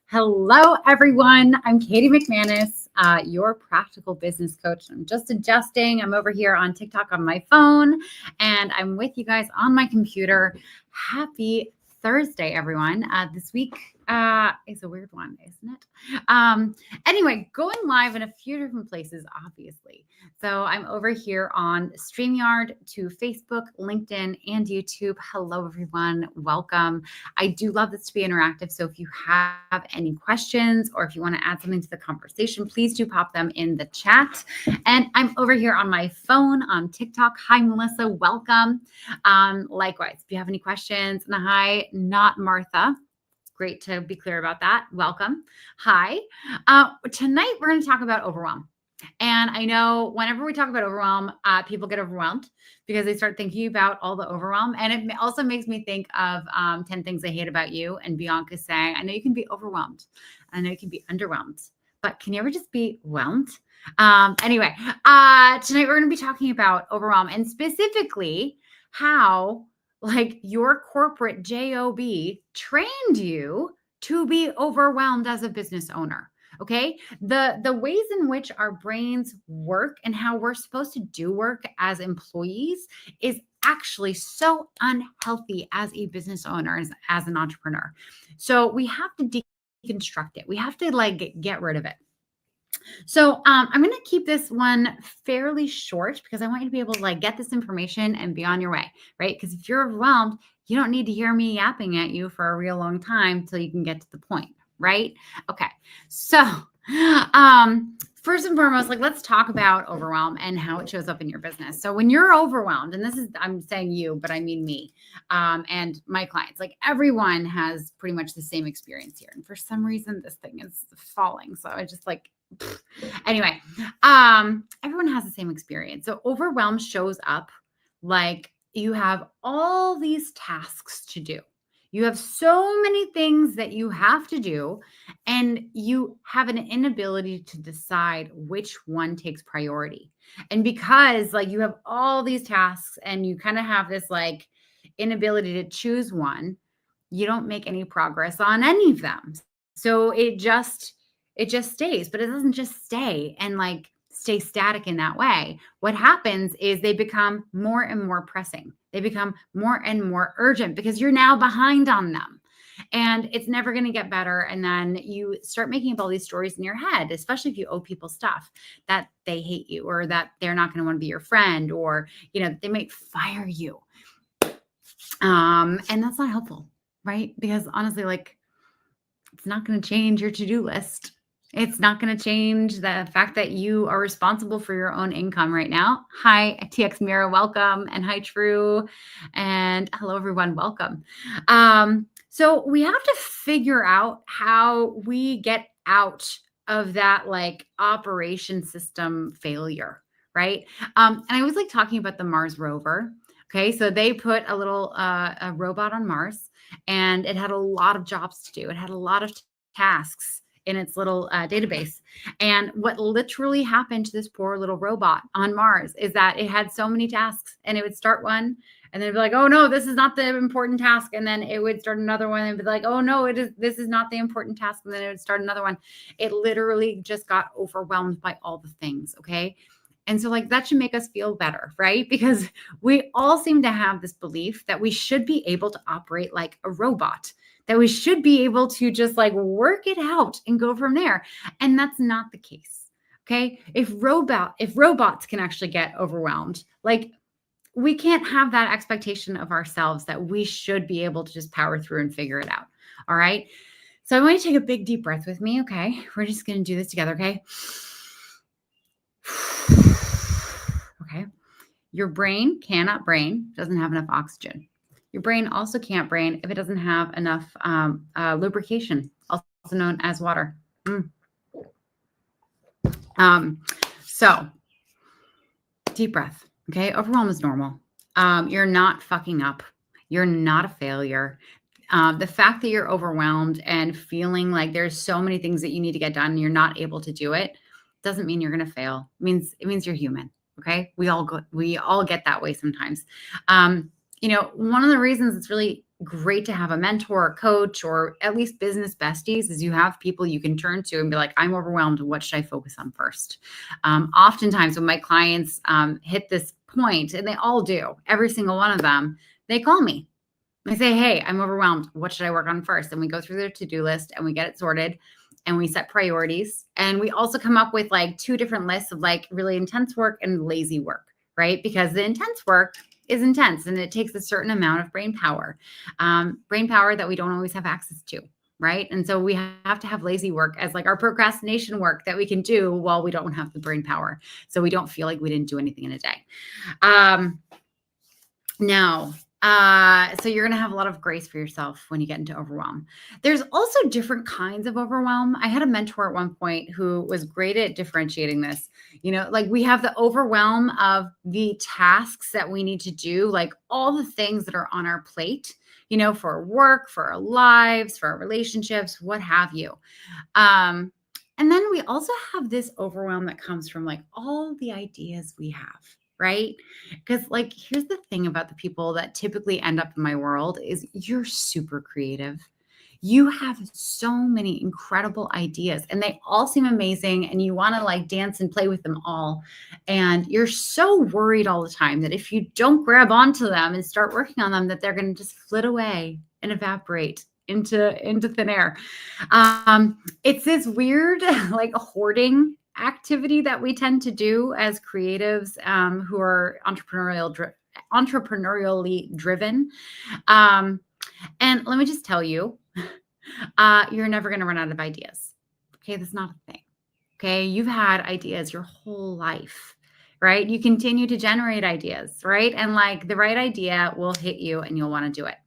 Hello, everyone. I'm Katie McManus, your practical business coach. I'm just adjusting. I'm over here on TikTok on my phone, and I'm with you guys on my computer. Happy Thursday, everyone. This week is a weird one, isn't it? Anyway, going live in a few different places, obviously. So I'm over here on StreamYard to Facebook, LinkedIn, and YouTube. Hello, everyone. Welcome. I do love this to be interactive. So if you have any questions or if you want to add something to the conversation, please do pop them in the chat. And I'm over here on my phone on TikTok. Hi, Melissa. Welcome. Likewise, if you have any questions, and hi, not Martha. Great to be clear about that. Welcome. Hi. Tonight, we're going to talk about overwhelm. And I know whenever we talk about overwhelm, people get overwhelmed because they start thinking about all the overwhelm. And it also makes me think of 10 Things I Hate About You and Bianca saying, I know you can be overwhelmed. I know you can be underwhelmed, but can you ever just be whelmed? Anyway, tonight we're going to be talking about overwhelm and specifically how your corporate job trained you to be overwhelmed as a business owner. Okay. The ways in which our brains work and how we're supposed to do work as employees is actually so unhealthy as a business owner, as an entrepreneur. So we have to deconstruct it. We have to get rid of it. So I'm going to keep this one fairly short because I want you to be able to get this information and be on your way, right? Because if you're overwhelmed, you don't need to hear me yapping at you for a real long time till you can get to the point, right? Okay. So first and foremost, let's talk about overwhelm and how it shows up in your business. So when you're overwhelmed, and I'm saying you, but I mean me and my clients, everyone has pretty much the same experience here. And for some reason, this thing is falling. So I just anyway, everyone has the same experience. So overwhelm shows up you have all these tasks to do. You have so many things that you have to do, and you have an inability to decide which one takes priority. And because you have all these tasks and you kind of have this inability to choose one, you don't make any progress on any of them. So it just stays, but it doesn't just stay and stay static in that way. What happens is they become more and more pressing. They become more and more urgent because you're now behind on them. And it's never going to get better. And then you start making up all these stories in your head, especially if you owe people stuff, that they hate you or that they're not going to want to be your friend, or, they might fire you. And that's not helpful, right? Because honestly, it's not going to change your to-do list. It's not going to change the fact that you are responsible for your own income right now. Hi, TX Mira, welcome. And hi, True. And hello, everyone. Welcome. So we have to figure out how we get out of that operation system failure, right? And I always talking about the Mars rover. Okay, so they put a little a robot on Mars, and it had a lot of jobs to do. It had a lot of tasks in its little database. And what literally happened to this poor little robot on Mars is that it had so many tasks, and it would start one and then it'd be like, oh no, this is not the important task. And then it would start another one and be like, oh no, this is not the important task. And then it would start another one. It literally just got overwhelmed by all the things. Okay. And so that should make us feel better, right? Because we all seem to have this belief that we should be able to operate like a robot, that we should be able to just work it out and go from there. And that's not the case. Okay. If robots can actually get overwhelmed, we can't have that expectation of ourselves that we should be able to just power through and figure it out. All right. So I want you to take a big deep breath with me. Okay. We're just going to do this together. Okay. Okay. Your brain cannot brain, doesn't have enough oxygen. Your brain also can't brain if it doesn't have enough lubrication, also known as water. So deep breath. Okay. Overwhelm is normal. You're not fucking up. You're not a failure. The fact that you're overwhelmed and feeling like there's so many things that you need to get done and you're not able to do it doesn't mean you're going to fail. It means you're human. Okay. We all get that way sometimes. One of the reasons it's really great to have a mentor, or coach, or at least business besties, is you have people you can turn to and be like, I'm overwhelmed. What should I focus on first? Oftentimes when my clients hit this point, and they all do, every single one of them, they call me. They say, hey, I'm overwhelmed. What should I work on first? And we go through their to-do list and we get it sorted and we set priorities. And we also come up with like 2 different lists of like really intense work and lazy work, right? Because the intense work is intense and it takes a certain amount of brain power that we don't always have access to. Right. And so we have to have lazy work as like our procrastination work that we can do while we don't have the brain power. So we don't feel like we didn't do anything in a day. Now, so you're going to have a lot of grace for yourself when you get into overwhelm. There's also different kinds of overwhelm. I had a mentor at one point who was great at differentiating this. Like we have the overwhelm of the tasks that we need to do, like all the things that are on our plate, for work, for our lives, for our relationships, what have you. And then we also have this overwhelm that comes from like all the ideas we have. Right? Because like, here's the thing about the people that typically end up in my world is you're super creative. You have so many incredible ideas and they all seem amazing and you want to like dance and play with them all. And you're so worried all the time that if you don't grab onto them and start working on them, that they're going to just flit away and evaporate into thin air. It's this weird like hoarding activity that we tend to do as creatives who are entrepreneurially driven. And let me just tell you, you're never going to run out of ideas. Okay, that's not a thing. Okay, you've had ideas your whole life, right? You continue to generate ideas, right? And like the right idea will hit you and you'll want to do it.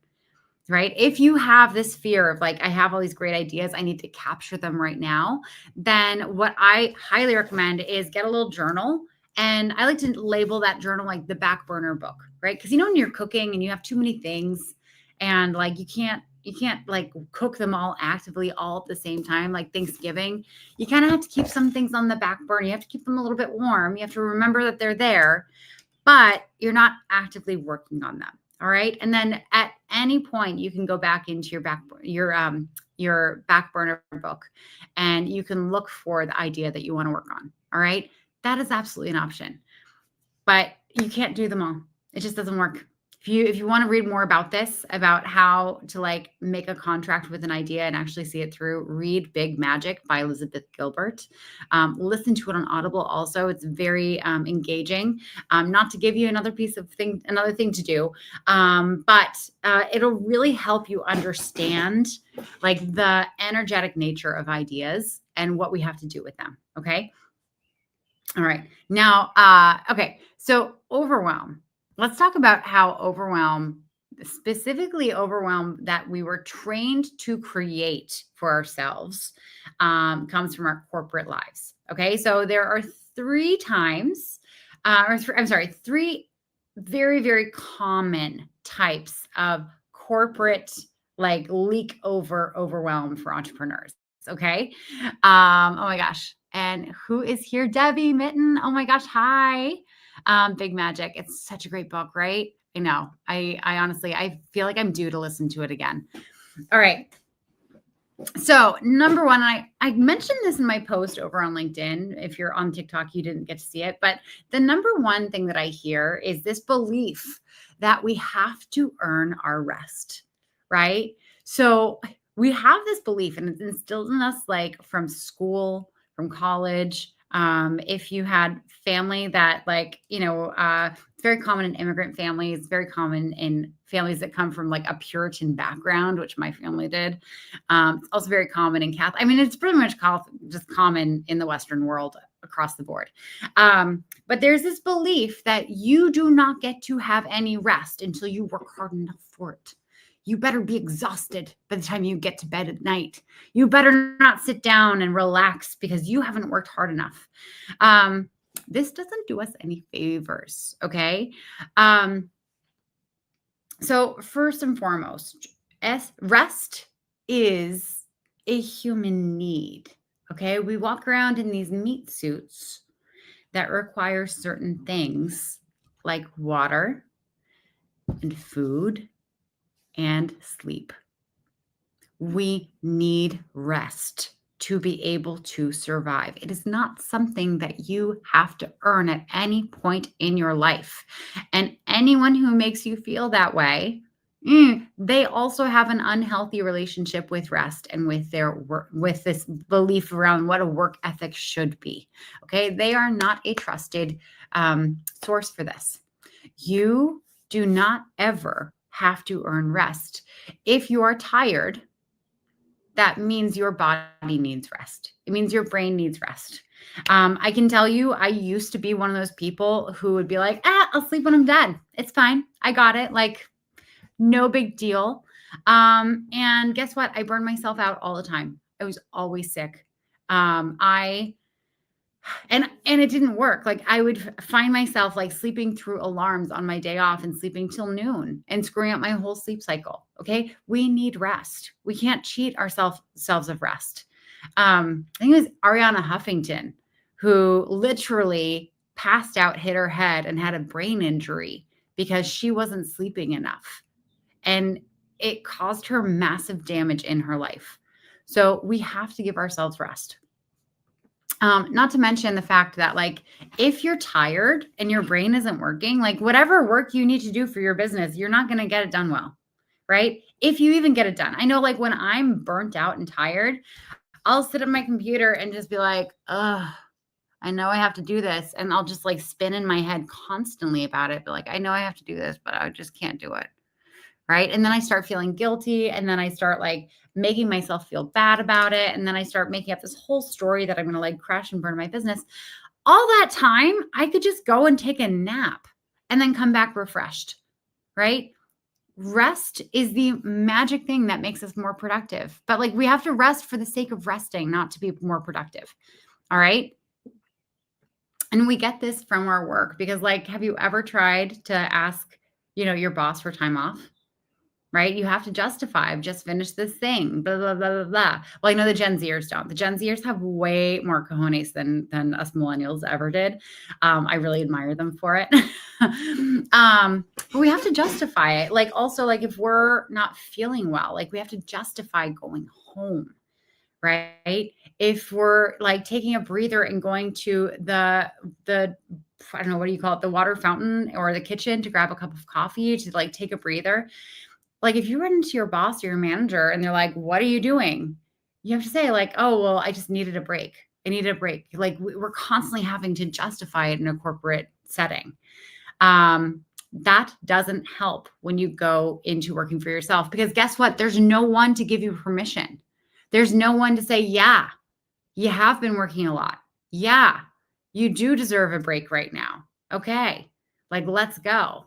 Right? If you have this fear of like, I have all these great ideas, I need to capture them right now, then what I highly recommend is get a little journal. And I like to label that journal like the back burner book, right? Because when you're cooking and you have too many things and like you can't like cook them all actively all at the same time, like Thanksgiving, you kind of have to keep some things on the back burner. You have to keep them a little bit warm. You have to remember that they're there, but you're not actively working on them. All right. And then at any point you can go back into your back burner book and you can look for the idea that you want to work on. All right. That is absolutely an option, but you can't do them all. It just doesn't work. If you want to read more about this, about how to like make a contract with an idea and actually see it through, read Big Magic by Elizabeth Gilbert. Listen to it on Audible also. It's very engaging. Not to give you another thing to do, but it'll really help you understand like the energetic nature of ideas and what we have to do with them. Okay. All right. Now, okay. So overwhelm. Let's talk about how specifically overwhelm that we were trained to create for ourselves, comes from our corporate lives. Okay. So there are three very, very common types of corporate like leak over overwhelm for entrepreneurs. Okay. Oh my gosh. And who is here? Debbie Mitten. Oh my gosh. Hi. Big Magic. It's such a great book, right? I know. I honestly, I feel like I'm due to listen to it again. All right. So number one, I mentioned this in my post over on LinkedIn. If you're on TikTok, you didn't get to see it, but the number one thing that I hear is this belief that we have to earn our rest, right? So we have this belief and it's instilled in us like from school, from college. If you had family that like, it's very common in immigrant families, very common in families that come from like a Puritan background, which my family did. It's also very common in Catholic. I mean, it's pretty much just common in the Western world across the board. But there's this belief that you do not get to have any rest until you work hard enough for it. You better be exhausted by the time you get to bed at night. You better not sit down and relax because you haven't worked hard enough. This doesn't do us any favors, okay? So first and foremost, rest is a human need, okay? We walk around in these meat suits that require certain things like water and food and sleep. We need rest to be able to survive. It is not something that you have to earn at any point in your life. And anyone who makes you feel that way, they also have an unhealthy relationship with rest and with their work, with this belief around what a work ethic should be. Okay. They are not a trusted source for this. You do not ever have to earn rest. If you are tired, that means your body needs rest. It means your brain needs rest. I can tell you, I used to be one of those people who would be like, I'll sleep when I'm dead. It's fine. I got it. Like, no big deal. And guess what? I burned myself out all the time. I was always sick. And it didn't work. Like, I would find myself like sleeping through alarms on my day off and sleeping till noon and screwing up my whole sleep cycle. Okay. We need rest. We can't cheat ourselves of rest. I think it was Ariana Huffington who literally passed out, hit her head, and had a brain injury because she wasn't sleeping enough. And it caused her massive damage in her life. So we have to give ourselves rest. Not to mention the fact that, like, if you're tired and your brain isn't working, like, whatever work you need to do for your business, you're not going to get it done well, right? If you even get it done. I know, like, when I'm burnt out and tired, I'll sit at my computer and just be like, ugh, I know I have to do this. And I'll just like spin in my head constantly about it. But like, I know I have to do this, but I just can't do it. Right. And then I start feeling guilty. And then I start like making myself feel bad about it. And then I start making up this whole story that I'm going to like crash and burn my business. All that time, I could just go and take a nap and then come back refreshed. Right. Rest is the magic thing that makes us more productive. But like, we have to rest for the sake of resting, not to be more productive. All right. And we get this from our work because, like, have you ever tried to ask, your boss for time off? Right? You have to justify, I've just finished this thing, blah, blah, blah, blah, blah. Well, I know the Gen Zers don't. The Gen Zers have way more cojones than us millennials ever did. I really admire them for it. But we have to justify it. Like, also, like, if we're not feeling well, like, we have to justify going home, right? If we're like taking a breather and going to the I don't know, what do you call it? The water fountain or the kitchen to grab a cup of coffee to like take a breather. Like, if you run into your boss or your manager and they're like, what are you doing? You have to say like, oh, well, I just needed a break. I needed a break. Like, we're constantly having to justify it in a corporate setting. That doesn't help when you go into working for yourself, because guess what? There's no one to give you permission. There's no one to say, yeah, you have been working a lot. Yeah, you do deserve a break right now. Okay, like, let's go.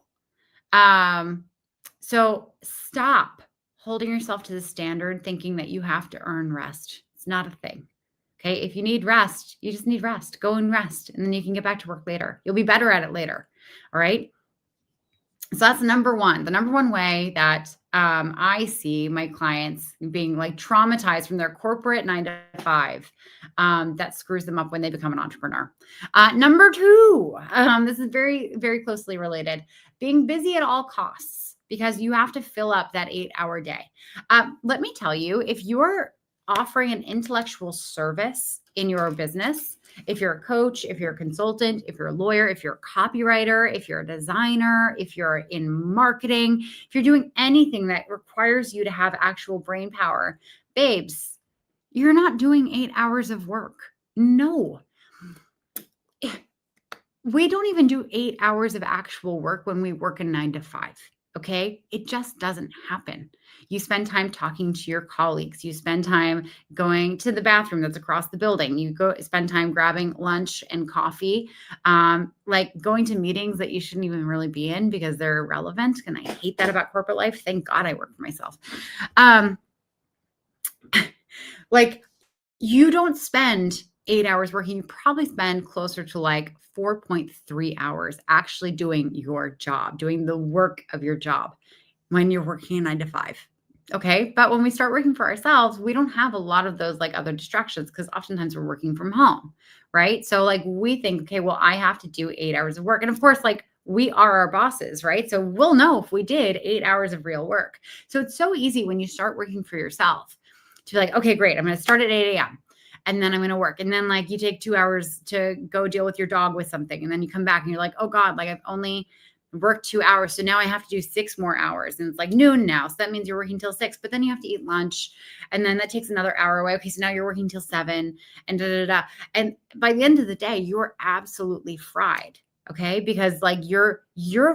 So stop holding yourself to the standard thinking that you have to earn rest. It's not a thing. Okay, if you need rest, you just need rest. Go and rest, and then you can get back to work later. You'll be better at it later. All right. So that's number one. The number one way that I see my clients being like traumatized from their corporate 9 to 5, that screws them up when they become an entrepreneur. Number two, this is very, very closely related. Being busy at all costs, because you have to fill up that 8-hour day. Let me tell you, if you're offering an intellectual service in your business, if you're a coach, if you're a consultant, if you're a lawyer, if you're a copywriter, if you're a designer, if you're in marketing, if you're doing anything that requires you to have actual brain power, babes, you're not doing 8 hours of work. No. We don't even do 8 hours of actual work when we work a 9 to 5. Okay. It just doesn't happen. You spend time talking to your colleagues. You spend time going to the bathroom that's across the building. You go spend time grabbing lunch and coffee, like going to meetings that you shouldn't even really be in because they're irrelevant. And I hate that about corporate life. Thank God I work for myself. Like, you don't spend 8 hours working. You probably spend closer to like 4.3 hours actually doing your job, doing the work of your job when you're working a 9 to 5. Okay. But when we start working for ourselves, we don't have a lot of those like other distractions because oftentimes we're working from home. Right. So like we think, okay, well, I have to do 8 hours of work. And of course, like we are our bosses, right? So we'll know if we did 8 hours of real work. So it's so easy when you start working for yourself to be like, okay, great. I'm going to start at 8 a.m. and then I'm going to work. And then like you take 2 hours to go deal with your dog with something. And then you come back and you're like, oh God, like I've only worked 2 hours. So now I have to do 6 more hours. And it's like noon now. So that means you're working till 6, but then you have to eat lunch. And then that takes another hour away. Okay. So now you're working till 7 and da, da, da. And by the end of the day, you're absolutely fried. Okay. Because like you're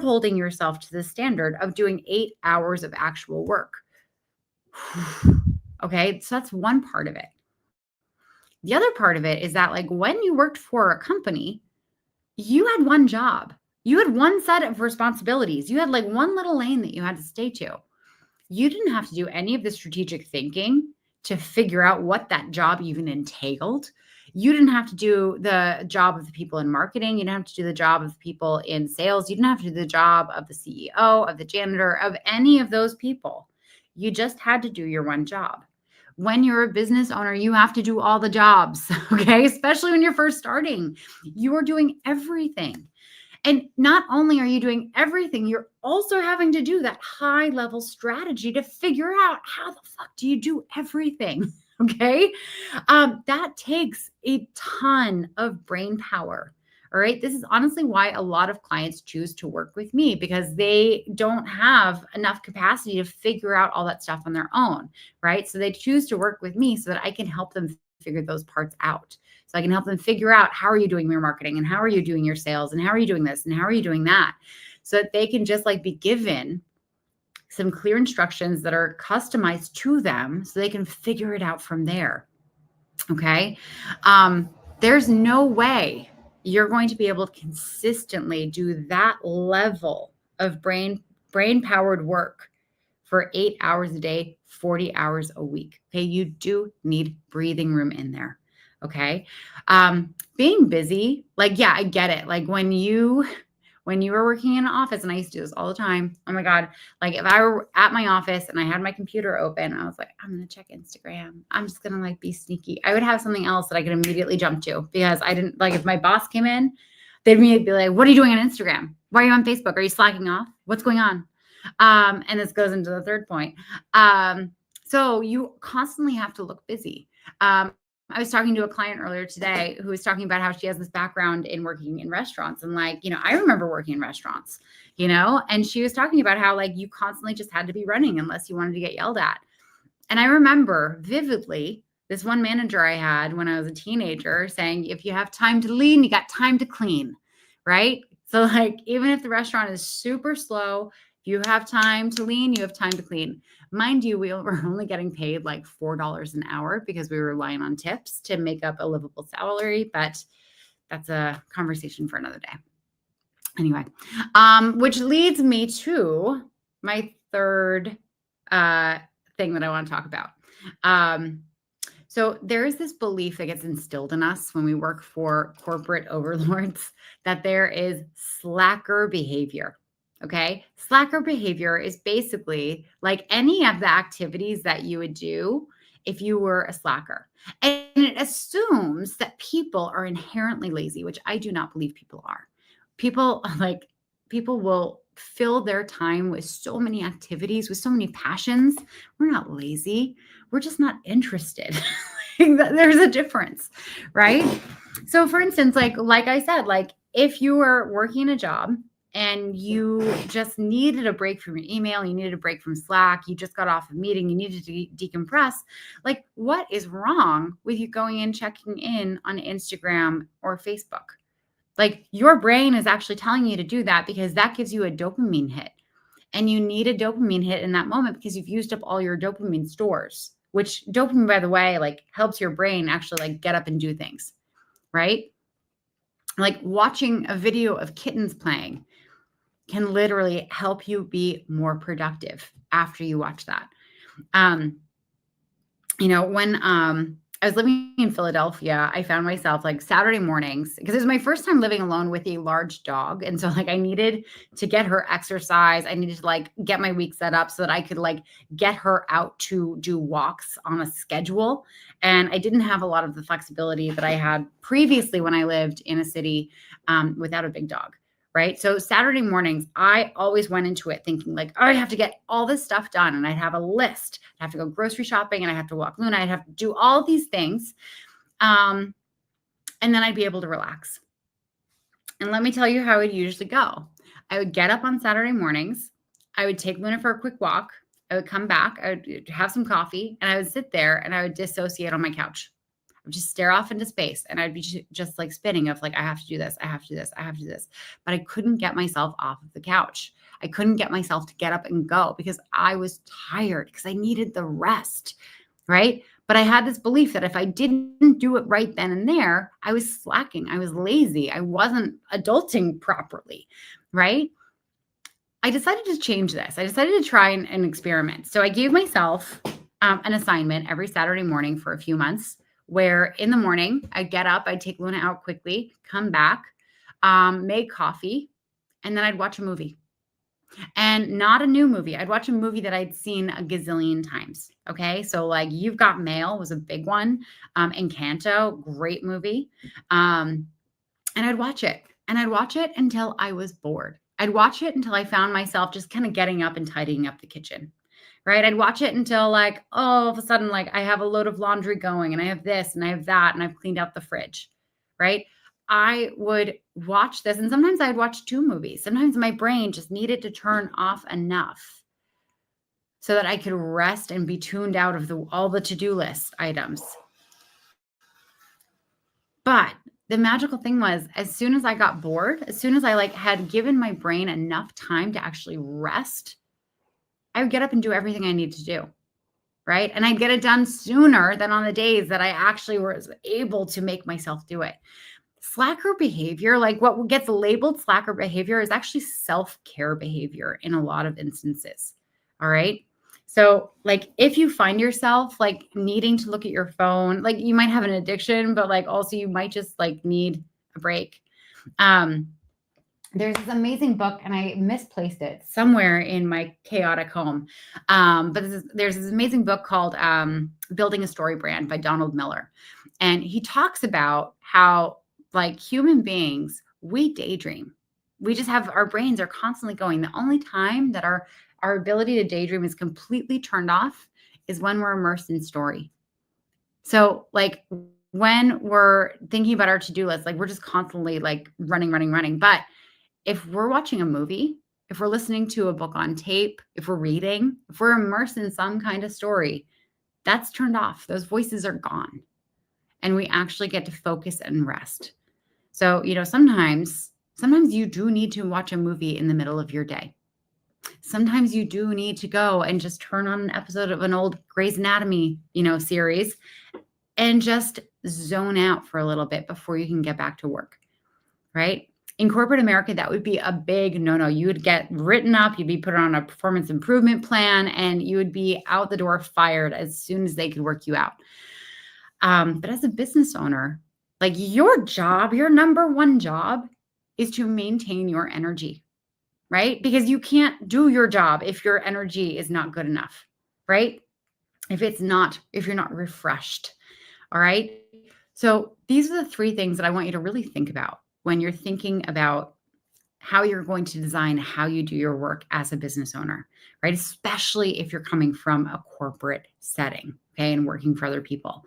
holding yourself to the standard of doing 8 hours of actual work. Okay. So that's one part of it. The other part of it is that like when you worked for a company, you had one job. You had one set of responsibilities. You had like one little lane that you had to stay to. You didn't have to do any of the strategic thinking to figure out what that job even entailed. You didn't have to do the job of the people in marketing. You didn't have to do the job of the people in sales. You didn't have to do the job of the CEO, of the janitor, of any of those people. You just had to do your one job. When you're a business owner, you have to do all the jobs, okay? Especially when you're first starting. You're doing everything. And not only are you doing everything, you're also having to do that high level strategy to figure out how the fuck do you do everything, okay? That takes a ton of brain power. All right. This is honestly why a lot of clients choose to work with me, because they don't have enough capacity to figure out all that stuff on their own. Right. So they choose to work with me so that I can help them figure those parts out. So I can help them figure out, how are you doing your marketing, and how are you doing your sales, and how are you doing this, and how are you doing that, so that they can just like be given some clear instructions that are customized to them so they can figure it out from there. Okay. There's no way you're going to be able to consistently do that level of brain powered work for 8 hours a day, 40 hours a week. Okay. You do need breathing room in there. Okay. Being busy, like, yeah, I get it. Like when you were working in an office, and I used to do this all the time. Oh my God. Like if I were at my office and I had my computer open, I was like, I'm going to check Instagram. I'm just going to like be sneaky. I would have something else that I could immediately jump to, because I didn't like, if my boss came in, they'd be like, what are you doing on Instagram? Why are you on Facebook? Are you slacking off? What's going on? And this goes into the third point. So you constantly have to look busy. I was talking to a client earlier today who was talking about how she has this background in working in restaurants. And like, I remember working in restaurants, and she was talking about how like you constantly just had to be running unless you wanted to get yelled at. And I remember vividly this one manager I had when I was a teenager saying, if you have time to lean, you got time to clean, right? So like, even if the restaurant is super slow, if you have time to lean, you have time to clean. Mind you, we were only getting paid like $4 an hour because we were relying on tips to make up a livable salary, but that's a conversation for another day. Anyway, which leads me to my third thing that I want to talk about. So there is this belief that gets instilled in us when we work for corporate overlords that there is slacker behavior. Okay. Slacker behavior is basically like any of the activities that you would do if you were a slacker. And it assumes that people are inherently lazy, which I do not believe people are. People will fill their time with so many activities, with so many passions. We're not lazy. We're just not interested. There's a difference, right? So for instance, like I said, like if you were working a job and you just needed a break from your email, you needed a break from Slack, you just got off a meeting, you needed to decompress, like what is wrong with you going and checking in on Instagram or Facebook? Like your brain is actually telling you to do that because that gives you a dopamine hit. And you need a dopamine hit in that moment because you've used up all your dopamine stores, which dopamine, by the way, like helps your brain actually like get up and do things, right? Like watching a video of kittens playing can literally help you be more productive after you watch that. When I was living in Philadelphia, I found myself like Saturday mornings, because it was my first time living alone with a large dog. And so like I needed to get her exercise. I needed to like get my week set up so that I could like get her out to do walks on a schedule. And I didn't have a lot of the flexibility that I had previously when I lived in a city without a big dog. right? So Saturday mornings, I always went into it thinking like, oh, I have to get all this stuff done. And I'd have a list. I have to go grocery shopping and I have to walk Luna. I'd have to do all these things. And then I'd be able to relax. And let me tell you how it would usually go. I would get up on Saturday mornings. I would take Luna for a quick walk. I would come back. I would have some coffee and I would sit there and I would dissociate on my couch. I would just stare off into space and I'd be just like spinning of like, I have to do this. I have to do this. I have to do this. But I couldn't get myself off of the couch. I couldn't get myself to get up and go because I was tired because I needed the rest, right? But I had this belief that if I didn't do it right then and there, I was slacking. I was lazy. I wasn't adulting properly, right? I decided to change this. I decided to try an experiment. So I gave myself an assignment every Saturday morning for a few months where in the morning I'd get up, I'd take Luna out quickly, come back, make coffee, and then I'd watch a movie. And not a new movie. I'd watch a movie that I'd seen a gazillion times. Okay. So like You've Got Mail was a big one. Encanto, great movie. And I'd watch it and I'd watch it until I was bored. I'd watch it until I found myself just kind of getting up and tidying up the kitchen. Right. I'd watch it until like, oh, all of a sudden, like I have a load of laundry going and I have this and I have that and I've cleaned out the fridge. Right. I would watch this and sometimes I'd watch 2 movies. Sometimes my brain just needed to turn off enough so that I could rest and be tuned out of all the to-do list items. But the magical thing was as soon as I got bored, as soon as I like had given my brain enough time to actually rest, I would get up and do everything I need to do. Right. And I'd get it done sooner than on the days that I actually was able to make myself do it. Slacker behavior, like what gets labeled slacker behavior is actually self-care behavior in a lot of instances. All right. So like if you find yourself like needing to look at your phone, like you might have an addiction, but like also you might just like need a break. There's this amazing book and I misplaced it somewhere in my chaotic home. But there's this amazing book called Building a Story Brand by Donald Miller. And he talks about how like human beings, we daydream. We just have our brains are constantly going. The only time that our ability to daydream is completely turned off is when we're immersed in story. So like when we're thinking about our to-do list, like we're just constantly like running. But if we're watching a movie, if we're listening to a book on tape, if we're reading, if we're immersed in some kind of story, that's turned off. Those voices are gone. And we actually get to focus and rest. So, sometimes you do need to watch a movie in the middle of your day. Sometimes you do need to go and just turn on an episode of an old Grey's Anatomy, series and just zone out for a little bit before you can get back to work, right? In corporate America, that would be a big no-no. You would get written up, you'd be put on a performance improvement plan, and you would be out the door fired as soon as they could work you out. But as a business owner, like your job, your number one job is to maintain your energy, right? Because you can't do your job if your energy is not good enough, right? If you're not refreshed, all right? So these are the 3 things that I want you to really think about when you're thinking about how you're going to design how you do your work as a business owner, right? Especially if you're coming from a corporate setting, okay, and working for other people.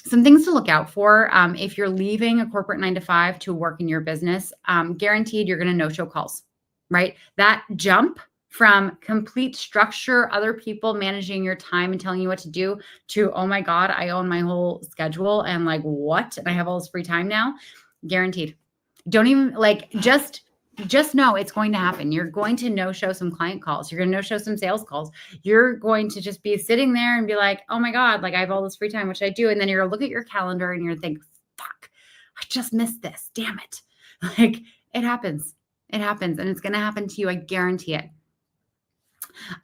Some things to look out for if you're leaving a corporate 9-to-5 to work in your business, guaranteed you're going to no-show calls, right? That jump from complete structure, other people managing your time and telling you what to do to, oh my God, I own my whole schedule and like what? And I have all this free time now, guaranteed. Don't even like, just know it's going to happen. You're going to no-show some client calls. You're going to no-show some sales calls. You're going to just be sitting there and be like, oh my God, like I have all this free time, what should I do? And then you're going to look at your calendar and you're going to think, fuck, I just missed this. Damn it. Like it happens. It happens. And it's going to happen to you. I guarantee it.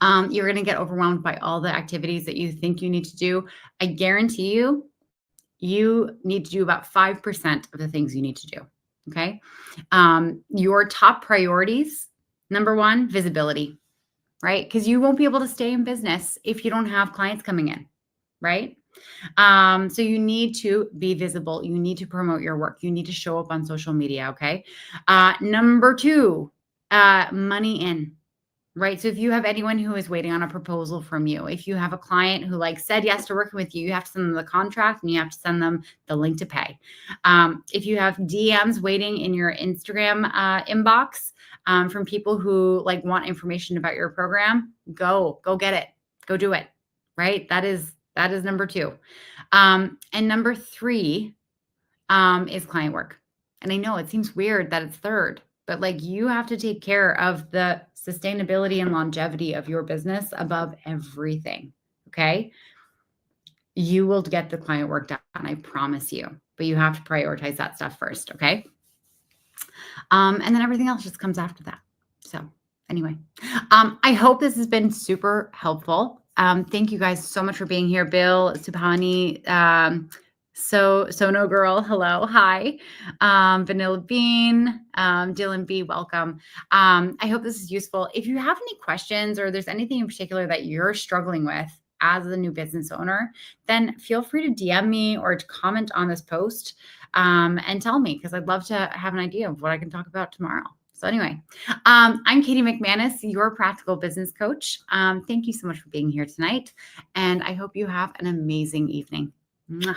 You're going to get overwhelmed by all the activities that you think you need to do. I guarantee you need to do about 5% of the things you need to do. Okay. Your top priorities, number 1, visibility, right? Because you won't be able to stay in business if you don't have clients coming in, right? So you need to be visible. You need to promote your work. You need to show up on social media. Okay. Number two, money in. Right. So if you have anyone who is waiting on a proposal from you, if you have a client who like said yes to working with you, you have to send them the contract and you have to send them the link to pay. If you have DMs waiting in your Instagram inbox from people who like want information about your program, go get it, go do it. Right. That is number two. And number three is client work. And I know it seems weird that it's third, but like you have to take care of the sustainability and longevity of your business above everything. Okay. You will get the client work done, I promise you, but you have to prioritize that stuff first. Okay. And then everything else just comes after that. So anyway, I hope this has been super helpful. Thank you guys so much for being here. Bill, Subhani, no girl, hello, hi. Vanilla Bean, Dylan B, welcome. I hope this is useful. If you have any questions or there's anything in particular that you're struggling with as a new business owner, then feel free to DM me or to comment on this post and tell me, because I'd love to have an idea of what I can talk about tomorrow. So anyway, I'm Katie McManus, your practical business coach. Thank you so much for being here tonight. And I hope you have an amazing evening. Mwah.